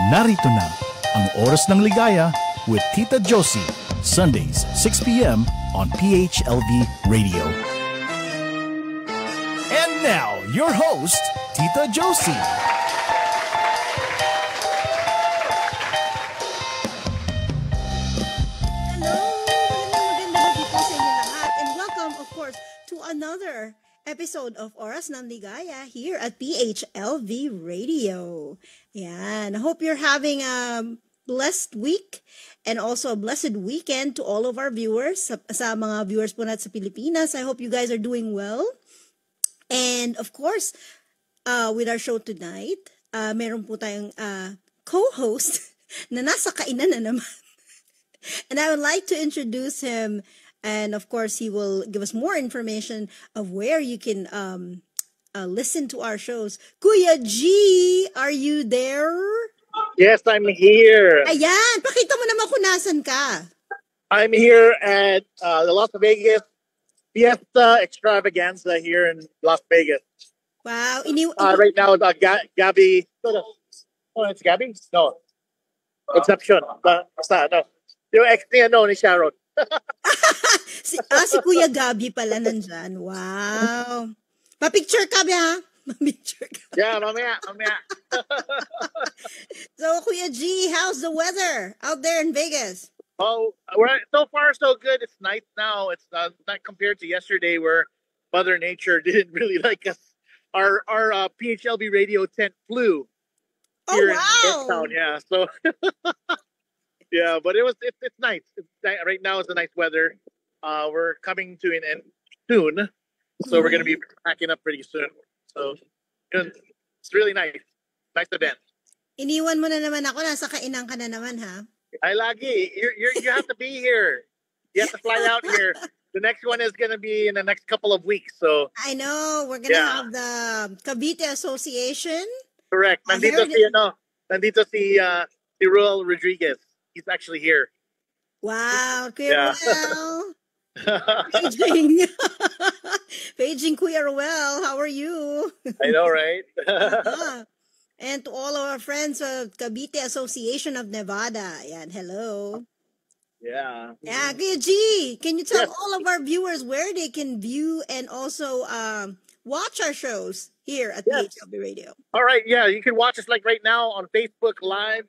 Narito na ang Oras ng Ligaya with Tita Josie, Sundays, 6 p.m. on PHLV Radio. And now, your host, Tita Josie. Hello! Magandang gabi po sa inyo lahat. And welcome, of course, to another episode of Oras ng Ligaya here at PHLV Radio. Yan. I hope you're having a blessed week and also a blessed weekend to all of our viewers. Sa mga viewers po natin sa Pilipinas, I hope you guys are doing well. And of course, with our show tonight, meron po tayong co-host na nasa kainan na naman. And I would like to introduce him. And of course, he will give us more information of where you can listen to our shows. Kuya G, are you there? Yes, I'm here. Ayan, pakita mo naman kung nasan ka. I'm here at the Las Vegas Fiesta Extravaganza here in Las Vegas. Wow. Right now, Gabby. Oh, it's Gabby? No. Exception. Basta, no. Yung ex niya, no, ni Sharon. si Kuya Gabi pala nandyan. Wow. Pa-picture ka ba? Pa-picture ka. Yeah, mamaya. So, Kuya G, how's the weather out there in Vegas? Oh, so far so good. It's nice now. It's not compared to yesterday where Mother Nature didn't really like us. Our PHLB radio tent flew here in town. Yeah, so yeah, but it's nice. Right now it's a nice weather. We're coming to an end soon, so we're gonna be packing up pretty soon. So it's really nice. Nice event. Iniwan mo na naman ako, nasa kainan ka na naman, ha? Ay, lagi. You have to be here. You have to fly out here. The next one is going to be in the next couple of weeks. So I know. We're going to have the Cavite Association. Correct. Nandito si Ruel Rodriguez. He's actually here. Wow. Kuya Ruel. Paging Kuya Ruel. How are you? I know, right? And to all of our friends of Cavite Association of Nevada. Ayan, hello. Yeah. Yeah, Kuya G, can you tell all of our viewers where they can view and also watch our shows here at PHLB Radio? All right, yeah, you can watch us like right now on Facebook Live,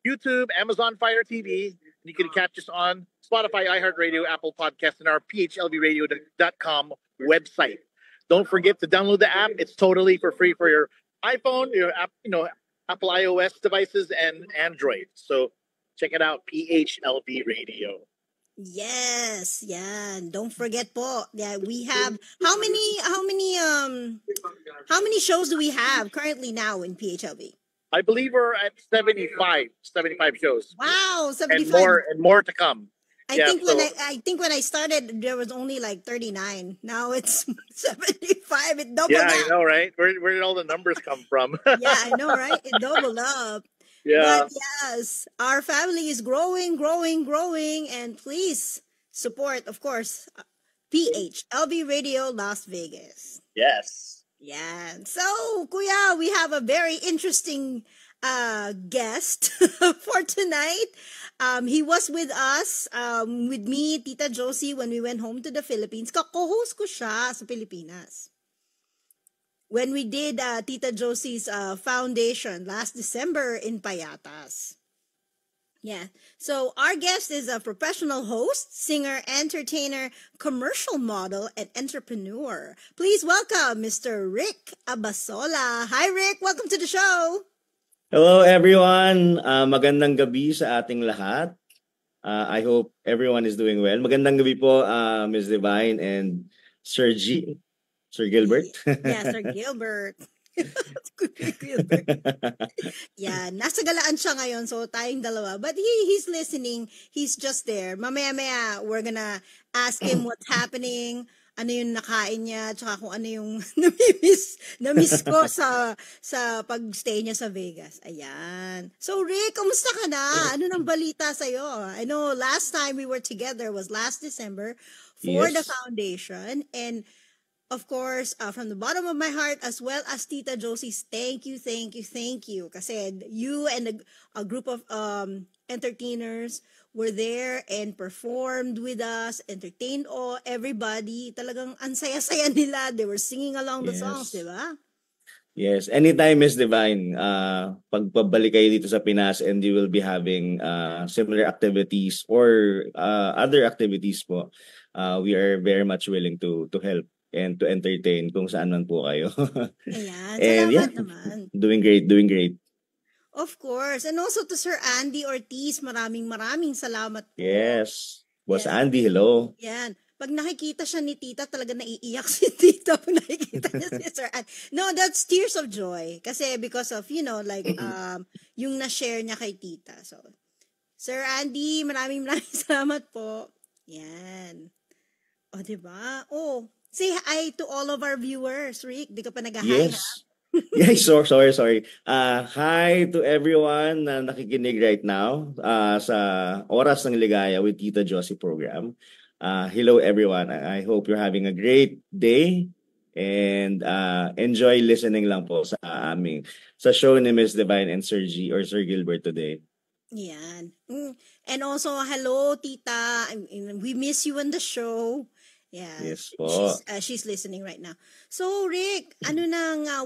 YouTube, Amazon Fire TV. You can catch us on Spotify, iHeartRadio, Apple Podcasts, and our PHLBRadio.com website. Don't forget to download the app. It's totally for free for your iPhone, your app, Apple iOS devices and Android. So check it out, PHLB Radio. Yes, yeah. Don't forget po. Yeah, we have how many shows do we have currently now in PHLB? I believe we're at 75 shows. Wow, 75. And more to come. I think when I started there was only like 39. Now it's 75. It doubled up. Yeah, I know, right? Where did all the numbers come from? Yeah, I know, right? It doubled up. Yeah. But yes, our family is growing, and please support, of course, PHLB Radio Las Vegas. Yes. Yeah. So, Kuya, we have a very interesting guest for tonight. He was with us, with me, Tita Josie, when we went home to the Philippines. Co-host ko siya sa Pilipinas. When we did Tita Josie's foundation last December in Payatas. Yeah. So our guest is a professional host, singer, entertainer, commercial model, and entrepreneur. Please welcome Mr. Rick Abasola. Hi, Rick. Welcome to the show. Hello, everyone. Magandang gabi sa ating lahat. I hope everyone is doing well. Magandang gabi po, Ms. Divine and Sir Gilbert. Yeah, Sir Gilbert. Yeah, nasa galaan siya ngayon, so tayong dalawa. But he's listening. He's just there. Mamaya-maya, we're gonna ask him what's happening, ano yung nakain niya, tsaka kung ano yung na-miss ko sa pag-stay niya sa Vegas. Ayan. So, Rick, kamusta ka na? Ano nang balita sa'yo? I know last time we were together was last December for the foundation, and of course, from the bottom of my heart, as well as Tita Josie's, thank you, thank you, thank you. Kasi you and a group of entertainers were there and performed with us, entertained everybody. Talagang ansaya-saya nila. They were singing along the songs, di ba? Yes, anytime is divine. Pagpabalik kayo dito sa Pinas and you will be having similar activities or other activities po. We are very much willing to help and to entertain kung saan man po kayo. Ayan, And salamat naman. Doing great. Of course. And also to Sir Andy Ortiz, maraming salamat po. Yes. Boss Yes. Andy, hello. Yan. Pag nakikita siya ni Tita, talaga naiiyak si Tita pag nakikita niya si Sir Andy. No, that's tears of joy. Kasi because of, like, yung na-share niya kay Tita. So, Sir Andy, maraming salamat po. Yan. O, diba? Oh, say hi to all of our viewers, Rick. Di ka pa nag-hi, Yes. Yes, sorry. Hi to everyone na nakikinig right now sa Oras ng Ligaya with Tita Josie program. Hello everyone. I hope you're having a great day and enjoy listening lang po sa show ni Miss Divine and Sir G or Sir Gilbert today. Yan. And also, hello, Tita. We miss you on the show. Yeah. Yes po. She's listening right now. So, Rick,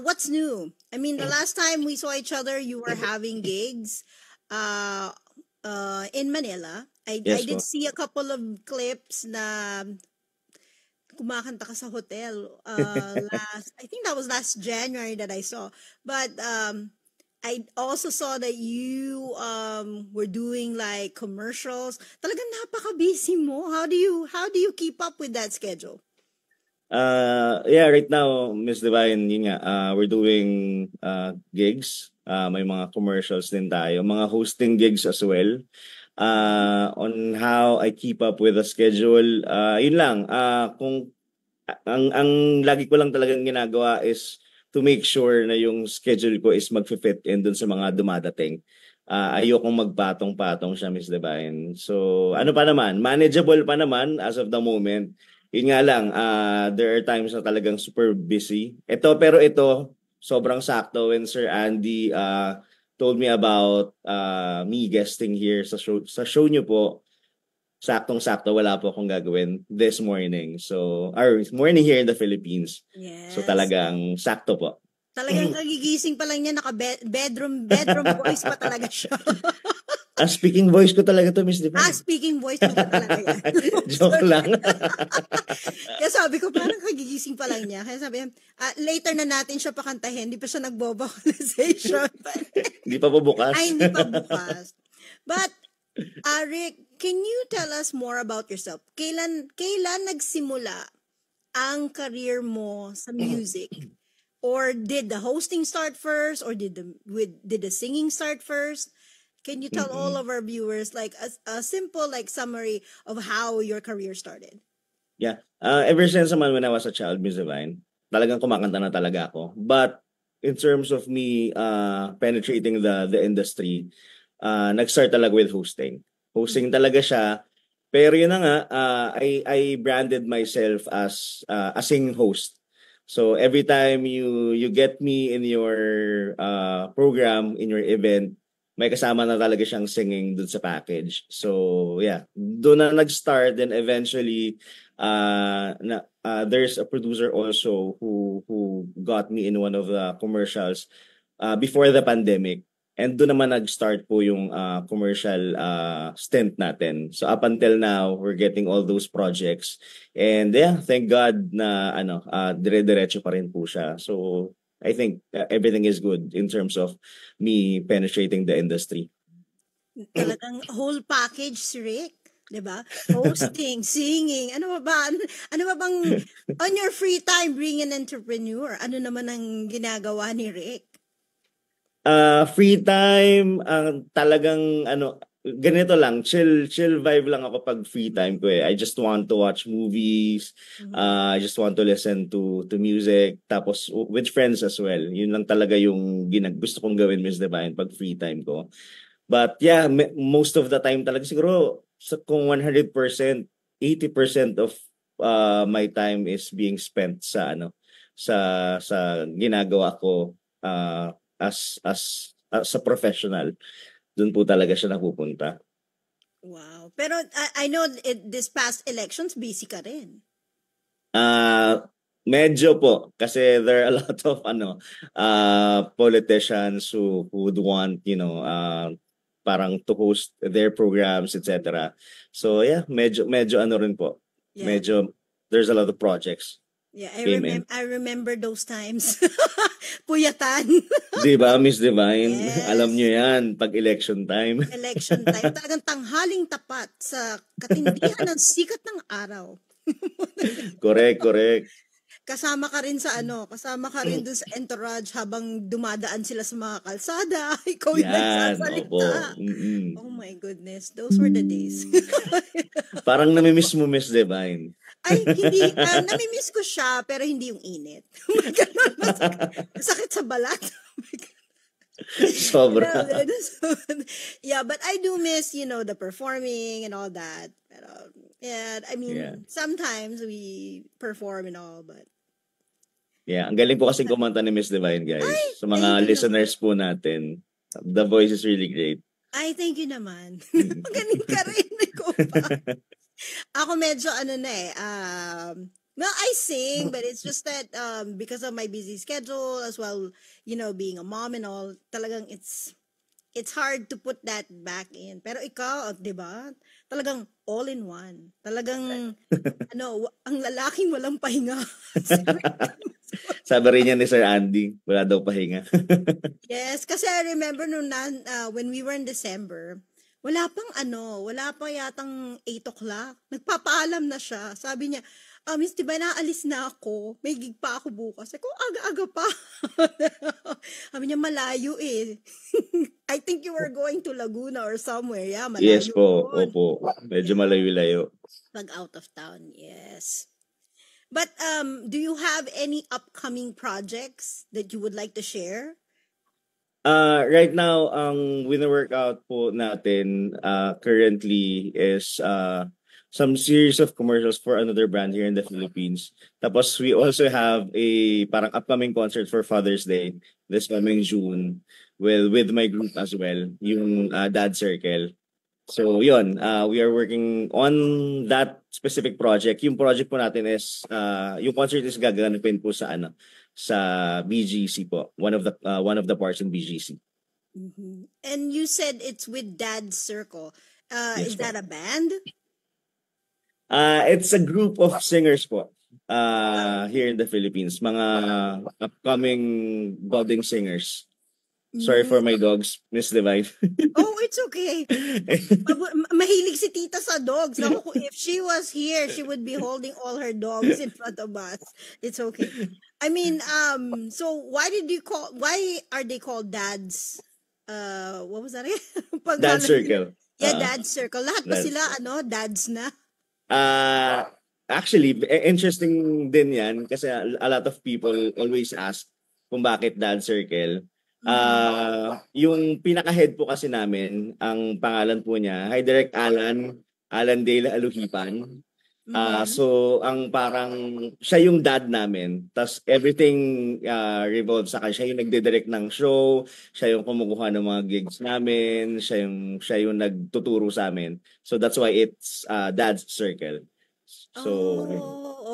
what's new? I mean, the last time we saw each other, you were having gigs in Manila. I did see a couple of clips na kumakanta ka sa hotel. I think that was last January that I saw. But I also saw that you were doing like commercials. Talagang napaka-busy mo. How do you keep up with that schedule? Right now, Miss Divine, yun nga, we're doing gigs. May mga commercials din tayo. Mga hosting gigs as well. On how I keep up with the schedule, yun lang. Kung ang lagi ko lang talagang ginagawa is to make sure na yung schedule ko is mag-fit in dun sa mga dumadating. Ayokong magpatong-patong siya, Miss Divine. So, ano pa naman, manageable pa naman as of the moment. Yun nga lang, there are times na talagang super busy. Pero ito, sobrang sakto when Sir Andy told me about me guesting here sa show niyo po. Saktong-sakto, wala po akong gagawin this morning. So, our morning here in the Philippines. Yes. So, talagang sakto po. Talagang kagigising pa lang niya, bedroom voice pa talaga siya. Speaking voice ko talaga to, Miss Divine. Speaking voice pa talaga yan. Joke lang. Kaya sabi ko, parang kagigising pa lang niya. Kaya sabi niya, later na natin siya pakantahin. Hindi pa siya nag-vocalization. Hindi pa po bukas. Ay, hindi pa bukas. But, Rick, can you tell us more about yourself? Kailan nagsimula ang career mo sa music? Or did the hosting start first? Or did the singing start first? Can you tell all of our viewers like a simple like summary of how your career started? Yeah. Ever since naman when I was a child, Miss Divine, talagang kumakanta na talaga ako. But in terms of me penetrating the industry, nag-start talaga with hosting. Hosting talaga siya. Pero yun na nga, I branded myself as a singing host. So every time you get me in your program, in your event, may kasama na talaga siyang singing dun sa package. So yeah, doon na nag-start. Then eventually, there's a producer also who got me in one of the commercials before the pandemic. And doon naman nag-start po yung commercial stint natin. So up until now, we're getting all those projects. And yeah, thank God na dire-diretso pa rin po siya. So I think everything is good in terms of me penetrating the industry. Talagang whole package si Rick. Diba? Hosting, singing, ano ba bang on your free time being an entrepreneur? Ano naman ang ginagawa ni Rick? Free time, talagang ganito lang, chill vibe lang ako pag free time ko eh. I just want to watch movies, I just want to listen to music, tapos with friends as well. Yun lang talaga yung gusto kong gawin, Miss Divine, pag free time ko. But yeah, most of the time talaga siguro kung 100%, 80% my time is being spent sa sa ginagawa ko as a professional. Doon po talaga siya napupunta. Wow. Pero I know this past elections, busy ka rin. Medyo po kasi there are a lot of politicians who would want parang to host their programs, etc. So yeah, medyo rin po. Yeah. Medyo there's a lot of projects. Yeah, I remember those times. Puyatan. Di ba, Miss Divine? Yes. Alam nyo yan, pag election time. Election time. Talagang tanghaling tapat sa katindihan ng sikat ng araw. Correct. Kasama ka rin dun sa entourage habang dumadaan sila sa mga kalsada. Ikaw yung nagsasalita. Oh my goodness, those were the days. Parang namimiss mo, Miss Divine. Ay, hindi. Namimiss ko siya, pero hindi yung init. Sakit sa balat. Sobra. Yeah, but I do miss, the performing and all that. Pero, yeah, I mean, sometimes we perform and all, but... Yeah, ang galing po kasing kumanta ni Miss Divine, guys. Ay, sa mga listeners po natin. The voice is really great. Ay, thank you naman. Magaling ka rin. Ako medyo well, I sing, but it's just that because of my busy schedule as well, being a mom and all, talagang it's hard to put that back in. Pero ikaw, 'di ba? Talagang all in one. Talagang ang lalaking walang pahinga. Sabi rin niya ni Sir Andy, wala daw pahinga. Yes, kasi I remember when we were in December, wala pa yatang 8 o'clock. Nagpapaalam na siya. Sabi niya, Miss, diba naalis na ako? May gig pa ako bukas. Ako, aga-aga pa. Sabi niya, malayo eh. I think you were going to Laguna or somewhere. Yeah, malayo. Yes po, opo. Medyo malayo-layo. Pag out of town, yes. But do you have any upcoming projects that you would like to share? Right now, ang wino-workout po natin currently is some series of commercials for another brand here in the Philippines. Tapos we also have a parang upcoming concert for Father's Day this coming June with my group as well, yung Dad Circle. So yun, we are working on that specific project. Yung project po natin is yung concert is gaganapin po sa sa BGC po, one of the parts in BGC. Mm-hmm. And you said it's with Dad Circle. Yes, is that a band? It's a group of singers po here in the Philippines. Mga upcoming budding singers. Sorry for my dogs, Miss Divine. Oh, it's okay. Mahilig si Tita sa dogs. Naku, if she was here, she would be holding all her dogs in front of us. It's okay. I mean, so why are they called dads? What was that again? Dad Circle. Yeah, Dad Circle. Lahat ba sila, dads na? Actually, interesting din yan kasi a lot of people always ask kung bakit Dad Circle. Yung pinaka-head po kasi namin, ang pangalan po niya, Hi Direct Alan Dale Aluhipan. So, ang parang, siya yung dad namin. Tas everything revolves sa kanya. Siya yung nagdidirect ng show, siya yung kumukuha ng mga gigs namin, siya yung nagtuturo sa amin. So, that's why it's Dad's Circle. So,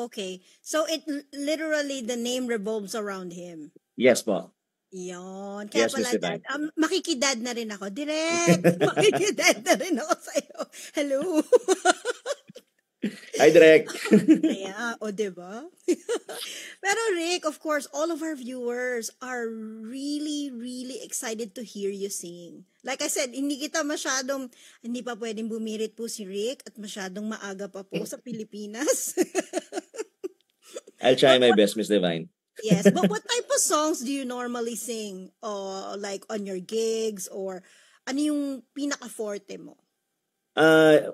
okay. So, it literally, the name revolves around him. Yes po. Yon. Kaya Yes, pala, Miss Divine. makikidad na rin ako. Direct! Makikidad na rin ako sa'yo. Hello! Hi, Direct! Kaya, diba? Pero Rick, of course, all of our viewers are really, really excited to hear you sing. Like I said, hindi pa pwedeng bumirit po si Rick at masyadong maaga pa po sa Pilipinas. I'll try my best, Miss Divine. Yes, but what type of songs do you normally sing? Like on your gigs or ano yung pinaka-forte mo?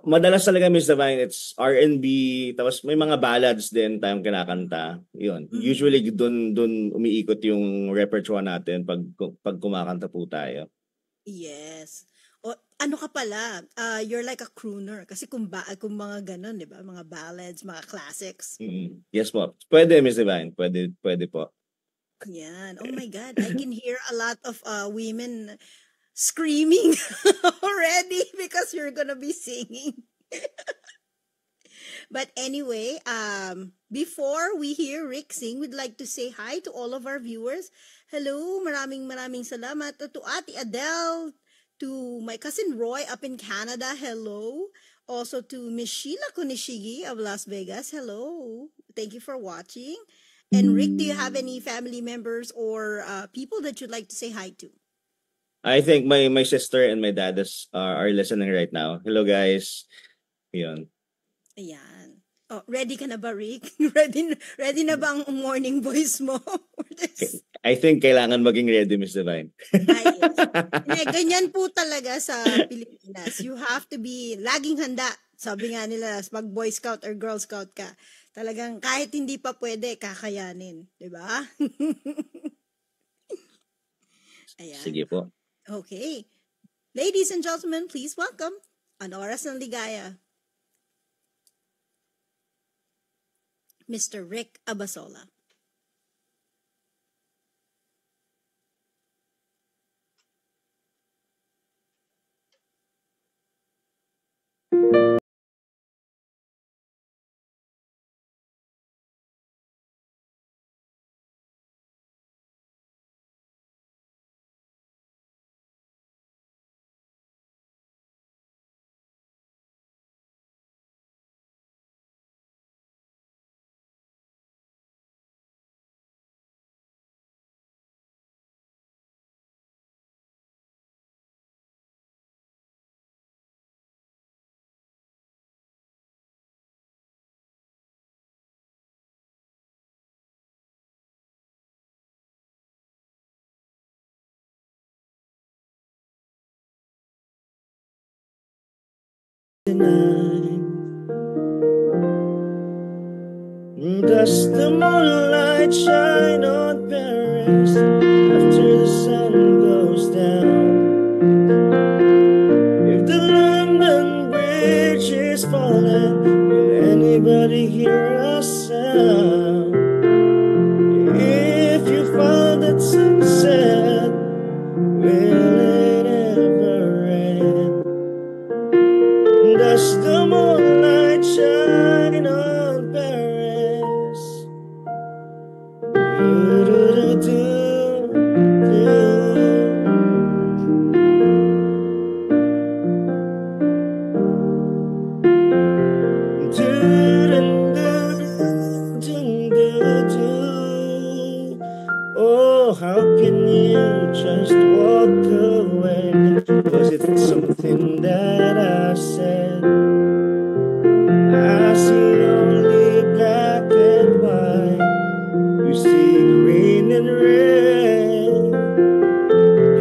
Madalas talaga, Miss Divine, it's R&B, tapos may mga ballads din tayong kinakanta. Yun. Mm-hmm. Usually, dun umiikot yung repertoire natin pag kumakanta po tayo. Yes. O, ano ka pala? You're like a crooner. Kasi kung mga ganun, di ba? Mga ballads, mga classics. Yes po. Pwede, Miss Divine. Pwede po. Yan. Oh my God. I can hear a lot of women screaming already because you're gonna be singing. But anyway, before we hear Rick sing, we'd like to say hi to all of our viewers. Hello, maraming salamat. To Ate Adele, to my cousin Roy up in Canada, hello. Also to Miss Sheila Kunishigi of Las Vegas, hello. Thank you for watching. And Rick, do you have any family members or people that you'd like to say hi to? I think my sister and my dad are listening right now. Hello, guys. Yun. Ayan. Oh, ready ka na ba, Rick? ready na ba ang morning voice mo? I think kailangan maging ready, Miss Divine. Yes. Ganyan po talaga sa Pilipinas. You have to be laging handa. Sabi nga nila, pag Boy Scout or Girl Scout ka, talagang kahit hindi pa pwede, kakayanin. Diba? Ayan. Sige po. Okay. Ladies and gentlemen, please welcome Ang Oras ng Ligaya, Mr. Rick Abasola. Does the moonlight shine on Paris after the sun goes down? If the London Bridge is falling, will anybody hear a sound? If you found that sunset, will it ever end? Does the moonlight shine on Paris? Oh, how can you just walk away? Was it something that I said? I see only black and white. You see green and red.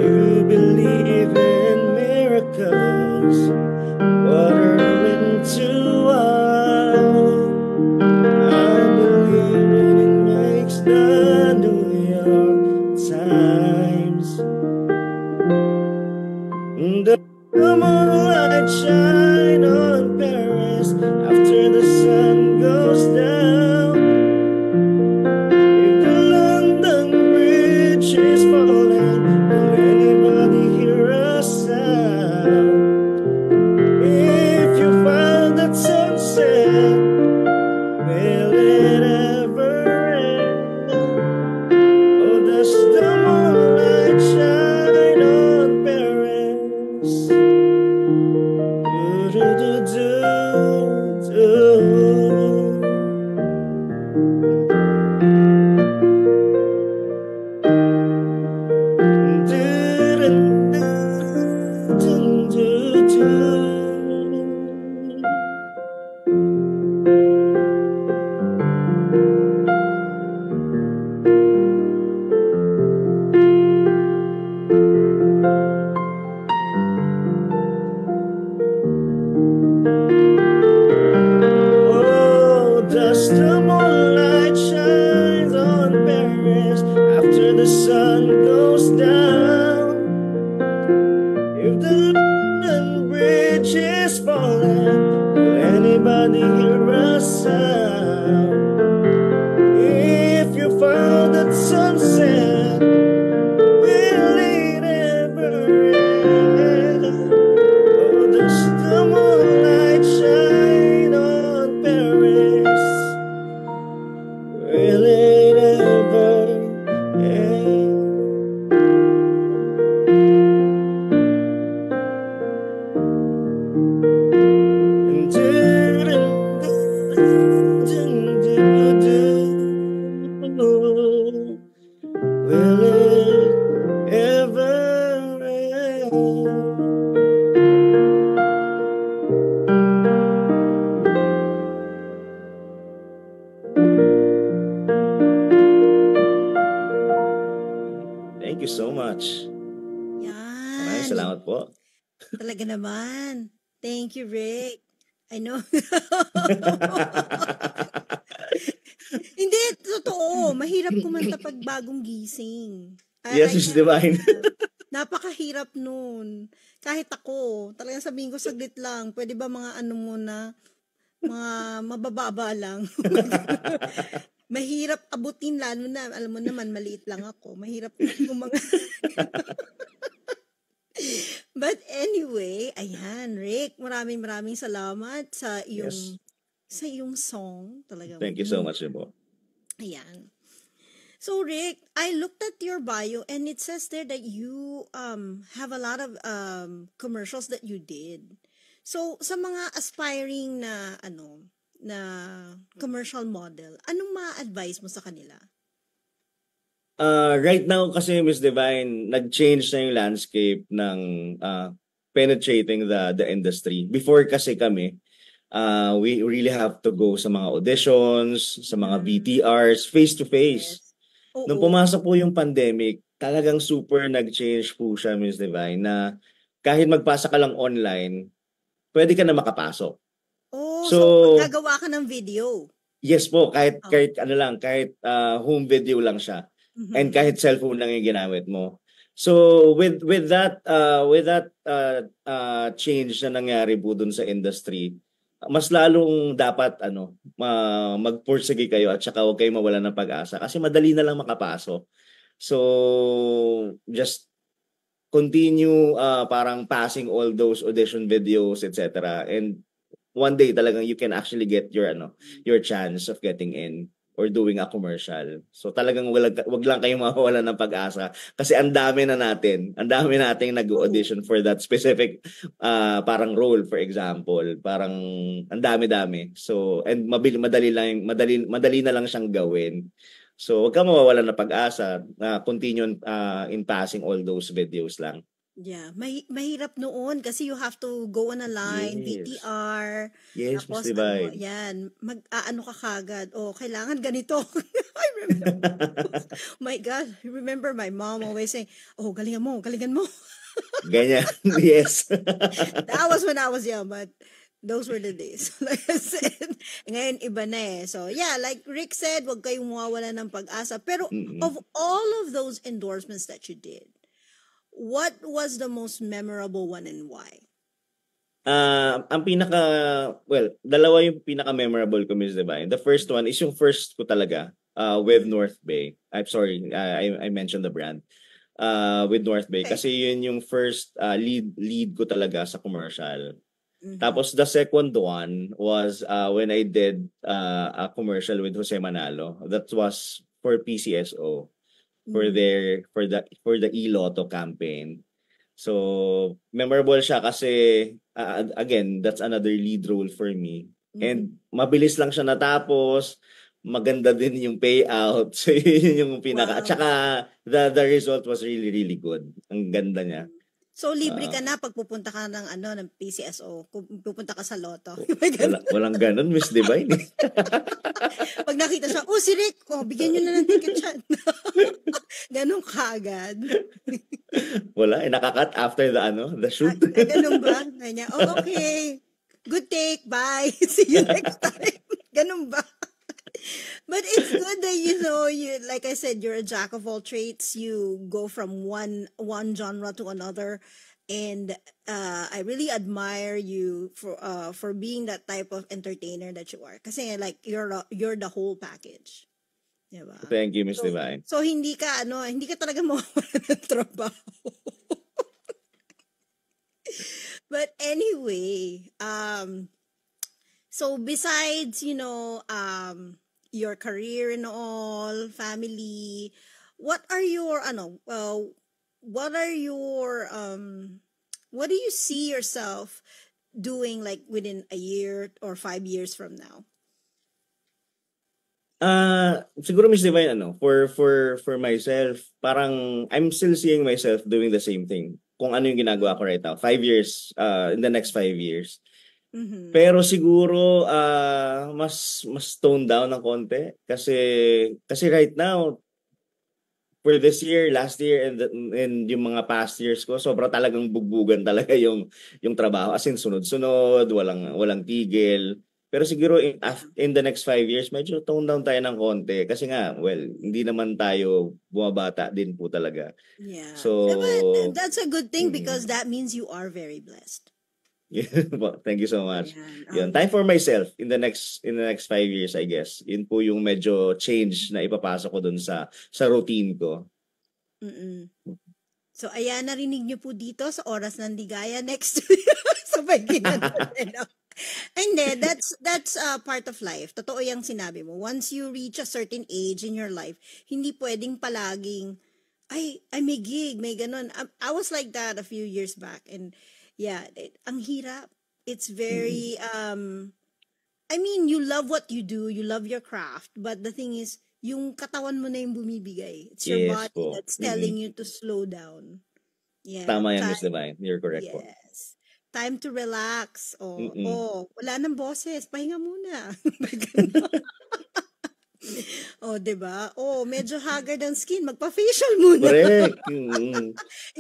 You believe in miracles, water into wine. I believe it makes the New York Times. The moonlight shine on Paris after the sun goes down. If the London Bridge is falling, will anybody hear a sound? If you found that sunset, will it ever end? Oh, does the moonlight shine on Paris? Do, do, do, do, do. is falling. Will anybody hear us out? If you found that sunset, will it ever end? Oh, does the moonlight shine on Paris? Will it ever end? Will it ever end? Thank you so much. Maraming Yan. salamat po. Talaga naman. Thank you, Rick. I know. Hindi, totoo. Mahirap kumanta pag bagong gising. Yes, Miss Divine. Napakahirap nun. Kahit ako, talagang sabihin ko saglit lang. Pwede ba mga ano muna, mga mabababa lang. Mahirap abutin, lalo na, alam mo naman, maliit lang ako. Mahirap yung mga... But anyway, ayan, Rick, maraming salamat sa iyong Yes. sa iyong song. Talaga. Thank you so much po. Ayan. So Rick, I looked at your bio and it says there that you have a lot of commercials that you did. So sa mga aspiring na na commercial model, anong ma-advise mo sa kanila? Right now kasi Miss Divine, nag-change na yung landscape ng penetrating the industry. Before kasi kami, we really have to go sa mga auditions, sa mga VTRs, face to face. Oo. Nung pumasok po yung pandemic, talagang super nag-change po siya, Miss Divine, na kahit magpasa ka lang online, pwede ka na makapasok. Oh, So, so gagawa ka ng video. Yes po, kahit kahit home video lang siya. Mhm. And kahit cellphone lang yung ginamit mo. So with that change na nangyari po dun sa industry, mas lalong dapat magpursige kayo at saka huwag kayo mawalan ng pag-asa kasi madali na lang makapasok. So just continue parang passing all those audition videos, etc. And one day talagang you can actually get your chance of getting in or doing a commercial. So talagang wag lang kayong mawawalan ng pag-asa kasi ang dami nating nag-audition for that specific parang role, for example. Parang ang dami. So and madali na lang siyang gawin. So wag kang mawawalan ng pag-asa. Continue in passing all those videos lang. Yeah, mahirap noon kasi you have to go on a line, Yes. VTR. Yes, Tapos Miss Divine. yan, mag-aano ka kagad. Oh, kailangan ganito. I remember. My God, I remember my mom always saying, "Oh, galingan mo." Ganyan. Yes. That was when I was young, but those were the days. Like I said, ngayon iba na eh. So yeah, like Rick said, wag kayong mawawala ng pag-asa. Pero of all of those endorsements that you did, what was the most memorable one and why? Ang dalawa yung pinaka-memorable ko, Miss Divine. The first one is yung first ko talaga with North Bay. I'm sorry, I mentioned the brand. With North Bay. Okay. Kasi yun yung first lead ko talaga sa commercial. Mhm. Tapos the second one was when I did a commercial with Jose Manalo. That was for PCSO. For the e-lotto campaign. So memorable siya kasi again, that's another lead role for me. And mabilis lang siya natapos, maganda din yung payout. So yun yung pinaka. Wow. At saka the result was really good. Ang ganda niya. So libre ka na pag pupunta ka ng PCSO, kung pupunta ka sa lotto. Walang ganun, Miss Divine. Pag nakita siya, oh si Rick, bigyan nyo na ng ticket siya. Ganun kagad. Wala, nakakat after the shoot. Ganun ba? Ganyan, oh okay. Good take, bye. See you next time. Ganun ba? But it's good that you like I said, you're a jack of all trades. You go from one genre to another, And I really admire you for being that type of entertainer that you are. Kasi like you're the whole package. Diba? Thank you, Miss Divine. So hindi ka talaga mawawala ng trabaho. But anyway, so besides, your career and all, family, what are your what do you see yourself doing like within a year or 5 years from now? Siguro Miss Divine, for myself, parang I'm still seeing myself doing the same thing. Kung ano yung ginagawa ko right now, 5 years, in the next 5 years. Mm-hmm. Pero siguro, mas toned down ng konti. Kasi right now, for this year, last year, and yung mga past years ko, sobra talagang bugbugan talaga yung trabaho. As in, sunod-sunod, walang tigil. Pero siguro in the next 5 years, medyo tone down tayo ng konti. Kasi nga, hindi naman tayo bumabata din po talaga. Yeah. So, but that's a good thing because that means you are very blessed. Yeah, thank you so much. Yun, time for myself in the next 5 years, I guess. Yun po yung medyo change na ipapasok ko dun sa routine ko. Mm-mm. So, ayan, narinig niyo po dito sa Oras ng Ligaya next week. Sabay ginagawa. Hindi, that's part of life. Totoo yung sinabi mo. Once you reach a certain age in your life, hindi pwedeng palaging, ay may gig, may ganun. I was like that a few years back. And yeah, ang hirap. It's very, I mean, you love what you do, you love your craft, but the thing is, yung katawan mo na yung bumibigay. It's your body that's telling you to slow down. Yeah. Tama yan, Miss Divine. You're correct po. Yes. Time to relax. Wala nang boses. Pahinga muna. Diba? Medyo haggard ang skin. Magpa-facial muna. Correct. Yung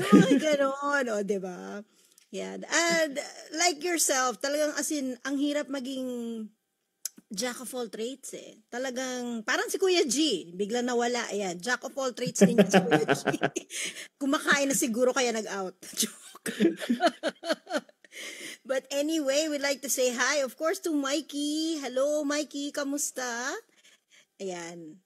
mga ganon. Diba? Yeah. And like yourself, talagang as in, ang hirap maging jack of all trades eh. Talagang, parang si Kuya G, bigla nawala. Ayan, jack of all trades din si Kuya G. Kumakain na siguro kaya nag-out. Joke. But anyway, we'd like to say hi, of course, to Mikey. Hello, Mikey. Kamusta? Ayan.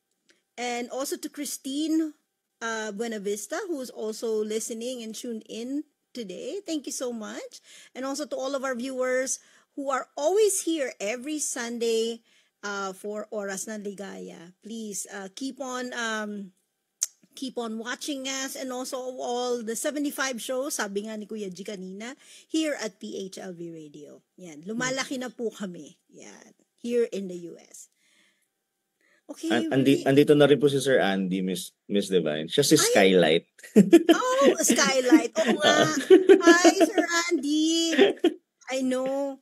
And also to Christine Buenavista, who's also listening and tuned in today. Thank you so much. And also to all of our viewers who are always here every Sunday for Oras ng Ligaya. Please keep on watching us, and also all the 75 shows, sabi nga ni Kuya G kanina, here at PHLV Radio. Yan, lumalaki na po kami. Yan, here in the US. Okay. Andito na rin po si Sir Andy, Miss Divine. Siya si Skylight. Skylight. Oo nga. Hi, Sir Andy. I know.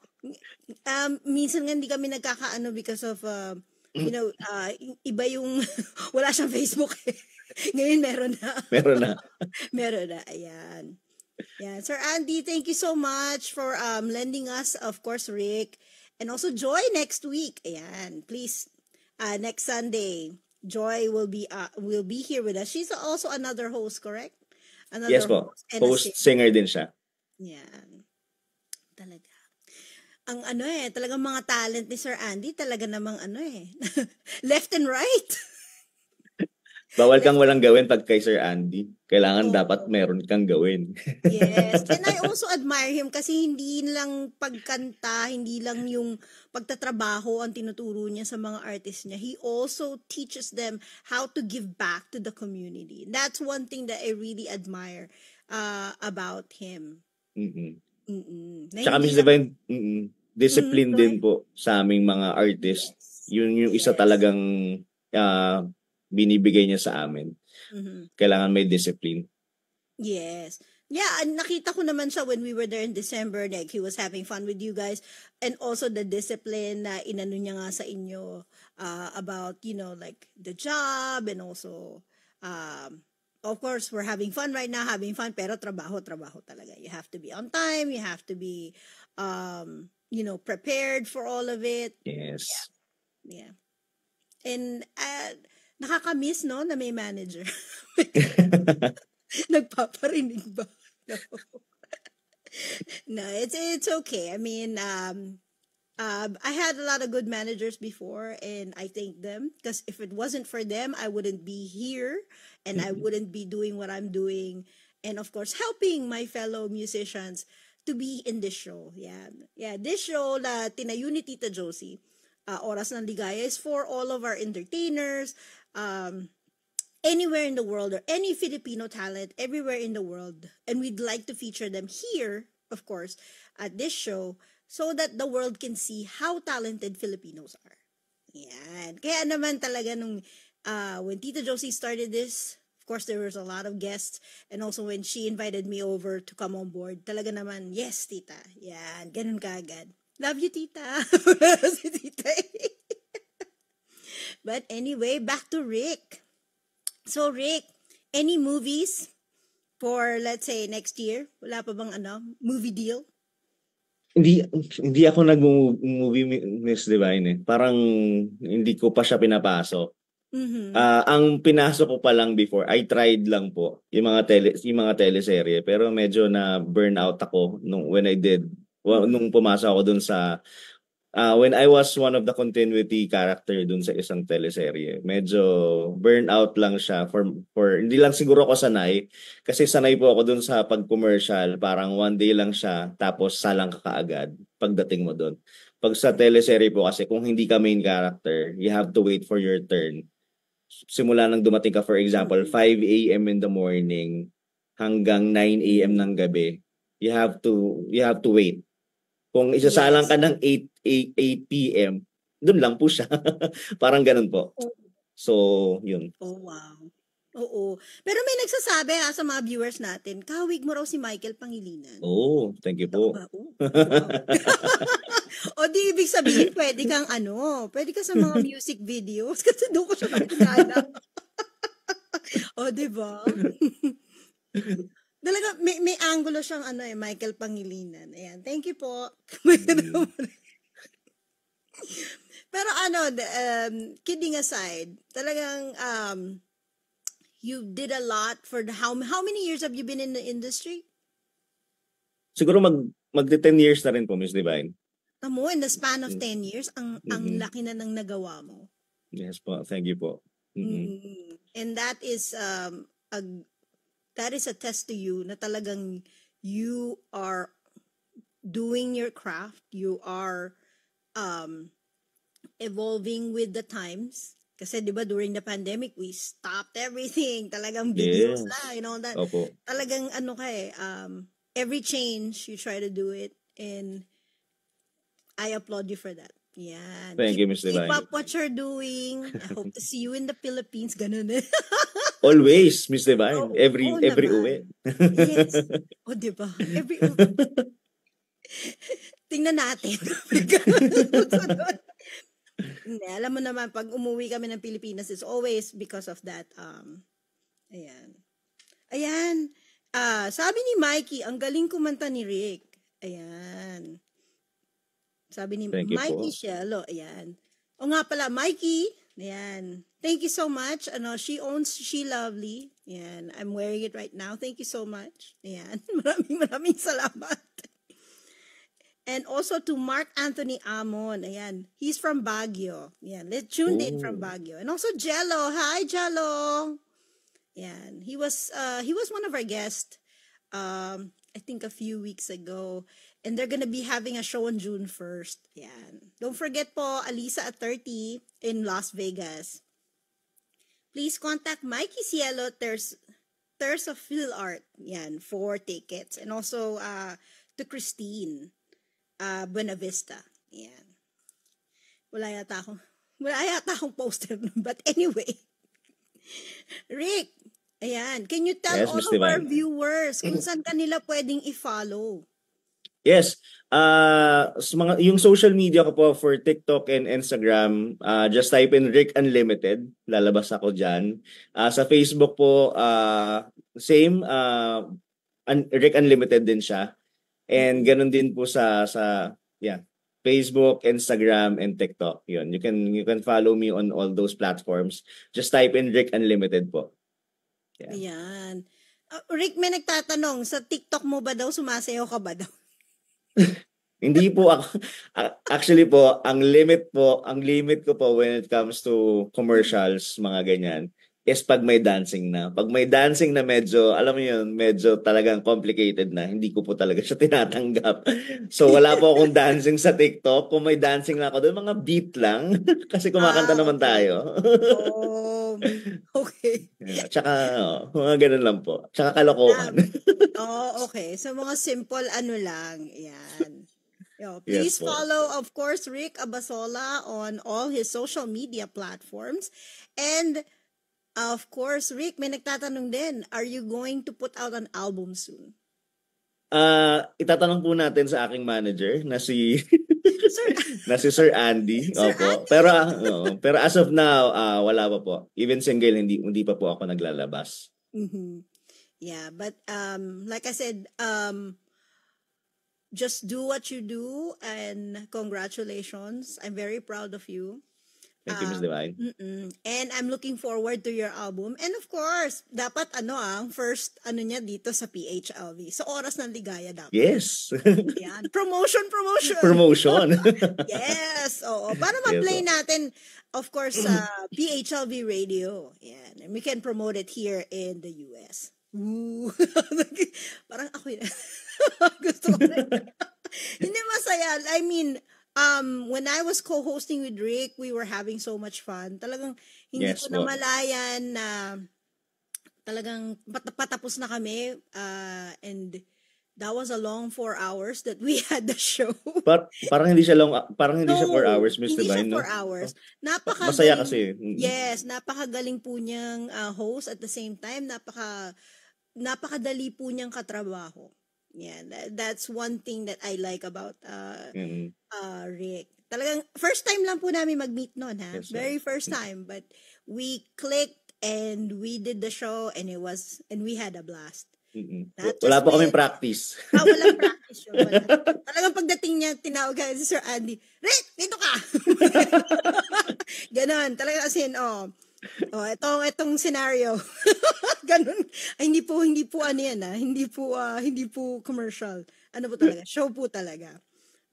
Minsan nga hindi kami nagkakaano because of iba yung wala siyang Facebook eh. Ngayon meron na. Meron na. Ayan. Yeah, Sir Andy, thank you so much for lending us, of course, Rick, and also Joy next week. Ayan, please, next Sunday, Joy will be here with us. She's also another host, correct? Yes po. Host, singer din siya. Yan. Talaga. Ang talagang mga talent ni Sir Andy, talaga namang left and right. Bawal kang walang gawin pag kay Sir Andy. Kailangan dapat meron kang gawin. Yes. And I also admire him kasi hindi lang pagkanta, hindi lang yung pagtatrabaho ang tinuturo niya sa mga artists niya. He also teaches them how to give back to the community. That's one thing that I really admire about him. Tsaka Miss Divine, discipline din po sa aming mga artists. Yun yung isa talagang binibigay niya sa amin. Kailangan may discipline. Yes. Yeah, nakita ko naman siya when we were there in December. Like, he was having fun with you guys. And also the discipline na inano niya nga sa inyo about, like the job, and also, of course, we're having fun right now, pero trabaho talaga. You have to be on time. You have to be, prepared for all of it. Yes. Yeah. And, nakakamiss, no, na may manager. Nagpaparinig ba? No. No, it's okay. I mean, I had a lot of good managers before, and I thank them because if it wasn't for them, I wouldn't be here, and I wouldn't be doing what I'm doing, and of course, helping my fellow musicians to be in this show. Yeah, yeah, this show na tinayo ni Tita Josie, Oras ng Ligaya, is for all of our entertainers, um, anywhere in the world or any Filipino talent everywhere in the world. And we'd like to feature them here, of course, at this show so that the world can see how talented Filipinos are. Yan. Kaya naman talaga when Tita Josie started this, of course, there was a lot of guests. And also when she invited me over to come on board, talaga naman, yes, Tita. Yan. Ganun kaagad. Love you, Tita. Si Tita. But anyway, back to Rick. So, Rick, any movies for, let's say, next year? Wala pa bang movie deal? Hindi ako nag-movie, Miss Divine eh. Parang hindi ko pa siya pinapasok. Ang pinasok ko pa lang before, I tried lang po yung mga teleserye, pero medyo na burnout ako nung pumasok ako dun sa when I was one of the continuity character dun sa isang teleserye. Medyo burnout lang siya for hindi lang siguro ako sanay kasi sanay po ako dun sa pag-commercial, parang one day lang siya tapos salang ka kaagad pagdating mo dun. Pag sa teleserye po kasi kung hindi ka main character, you have to wait for your turn. Simula nang dumating ka, for example, 5 a.m. in the morning hanggang 9 a.m. ng gabi, you have to wait. Kung isasalang ka ng 8 p.m., doon lang po siya. Parang ganun po. So, yun. Oh, wow. Oo. Pero may nagsasabi sa mga viewers natin, kahawig mo raw si Michael Pangilinan. Oh, thank you po. Wow. O di ibig sabihin, pwede ka sa mga music videos kasi doon ko siya nakikita. O, diba? Talaga, may angulo siyang Michael Pangilinan. Ayan, thank you po. Pero kidding aside, talagang you did a lot for how many years have you been in the industry? Siguro magti 10 years na rin po, Miss Divine. Tamo, in the span of 10 years, ang laki na ng nagawa mo. Yes po, thank you po. And that is a test to you na talagang you are doing your craft, you are evolving with the times. Kasi 'di ba during the pandemic we stopped everything, talagang videos na, that. Opo. Talagang every change you try to do it, and I applaud you for that. Yan. Thank you, Ms. Divine. Keep up what you're doing. I hope to see you in the Philippines. Ganun eh. Always, Miss Divine. Every uwi. Yes. O, diba? Every uwi. Tingnan natin. Hindi, alam mo naman, pag umuwi kami ng Pilipinas, it's always because of that. Ayan. Sabi ni Mikey, ang galing kumanta ni Rick. Ayan. Sabi ni Mikey Shelo, ayan. O nga pala, Mikey, ayan. Thank you so much. She owns She Lovely. Ayan. I'm wearing it right now. Thank you so much. Ayan. Maraming salamat. And also to Mark Anthony Amon. Ayan. He's from Baguio. Ayan. Let's tune in from Baguio. And also Jello. Hi, Jello. Ayan. He was one of our guests, I think a few weeks ago. And they're gonna be having a show on June 1st. Yan. Don't forget po, Alisa at 30 in Las Vegas. Please contact Mikey Cielo, Thirst of Phil Art, yan, for tickets. And also to Christine Buenavista. Yan. Wala yata akong poster. But anyway, Rick, ayan, can you tell all of our viewers kung saan kanila pwedeng i-follow? Yes. Yung social media ko po for TikTok and Instagram, just type in Rick Unlimited. Lalabas ako dyan. Sa Facebook po, same, Rick Unlimited din siya. And ganun din po sa Facebook, Instagram, and TikTok. Yun. You can follow me on all those platforms. Just type in Rick Unlimited po. Yeah. Ayan. Rick, may nagtatanong, sa TikTok mo ba daw, sumasayaw ka ba daw? Hindi po ako. Actually po, ang limit ko po when it comes to commercials, mga ganyan, is pag may dancing na. Pag may dancing na medyo, alam mo yun, medyo talagang complicated na, hindi ko po talaga siya tinatanggap. So wala po akong dancing sa TikTok. Kung may dancing na ako doon, mga beat lang. Kasi kumakanta naman tayo. Oh, okay. Tsaka, mga ganun lang po. Tsaka kalokohan. Okay. So mga simple ano lang. Yan. Please follow, of course, Rick Abasola on all his social media platforms. And of course, Rick, may nagtatanong din, are you going to put out an album soon? Itatanong po natin sa aking manager na si Sir Andy. Sir Opo. Andy. Pero as of now, wala pa po. Even single, hindi pa po ako naglalabas. Mm-hmm. Yeah, but like I said, just do what you do, and congratulations. I'm very proud of you. Thank you, Ms. Divine. And I'm looking forward to your album. And of course, dapat ang first niya dito sa PHLV. Sa Oras ng Ligaya dapat. Yes. Yan. Promotion. Yes. Oo. Para ma-play natin, of course, sa PHLV Radio. Yan. And we can promote it here in the US. Ooh. Parang ako yun. Gusto ko rin. Hindi masaya. I mean, when I was co-hosting with Rick, we were having so much fun. Talagang hindi ko namalayan na talagang patapos na kami, and that was a long 4 hours that we had the show. Parang hindi siya 4 hours, Mr. Divine. Hindi siya 4 hours. Napakagaling. Masaya kasi. Yes, napakagaling po niyang host at the same time, napakadali po niyang katrabaho. Yeah, that's one thing that I like about Rick. Talagang first time lang po namin mag-meet noon, ha? Yes, very first time, but we clicked and we did the show and we had a blast. Wala po kaming practice. Walang practice yun. Talagang pagdating niya, tinawag si Sir Andy, Rick, dito ka! Ganon. Talagang as in, itong scenario. Ganun. Ay, hindi po ano yan, hindi po commercial. Ano po talaga? Show po talaga.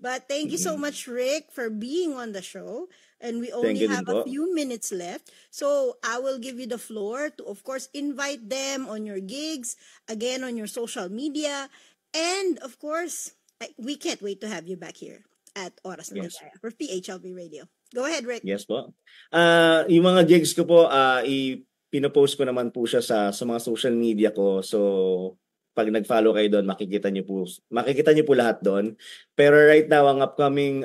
But thank you so much, Rick, for being on the show. And we only have a few minutes left. So I will give you the floor to, of course, invite them on your gigs, again, on your social media. And, of course, we can't wait to have you back here at Oras ng Ligaya for PHLV Radio. Go ahead, Rick. Yes po. Yung mga gigs ko po, pinopost ko naman po siya sa mga social media ko. So, pag nag-follow kayo doon, makikita niyo po lahat doon. Pero right now, ang upcoming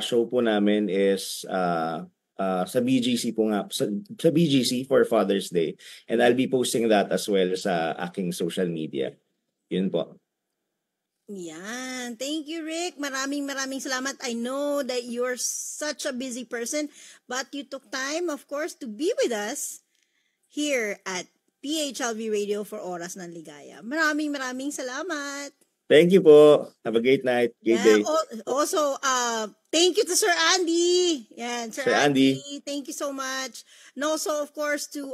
show po namin is sa BGC po nga, sa BGC for Father's Day. And I'll be posting that as well sa aking social media. Yun po. Yan. Thank you, Rick. Maraming salamat. I know that you're such a busy person, but you took time, of course, to be with us here at PHLV Radio for Oras ng Ligaya. Maraming salamat. Thank you po. Have a great night. Great day. Also, thank you to Sir Andy. Yan, Sir Andy. Thank you so much. And also, of course, to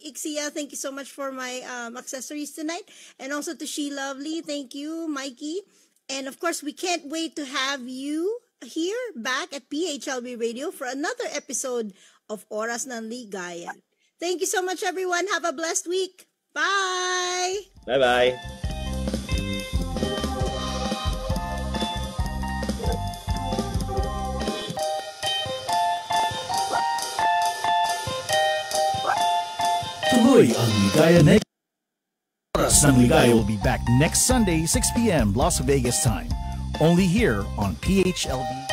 Ixia, thank you so much for my accessories tonight. And also to She Lovely, thank you, Mikey. And of course, we can't wait to have you here back at PHLV Radio for another episode of Oras ng Ligaya. Thank you so much, everyone. Have a blessed week. Bye! Bye-bye. Tuloy ang Ligaya next. Oras ng Ligaya will be back next Sunday, 6 p.m. Las Vegas time. Only here on PHLV.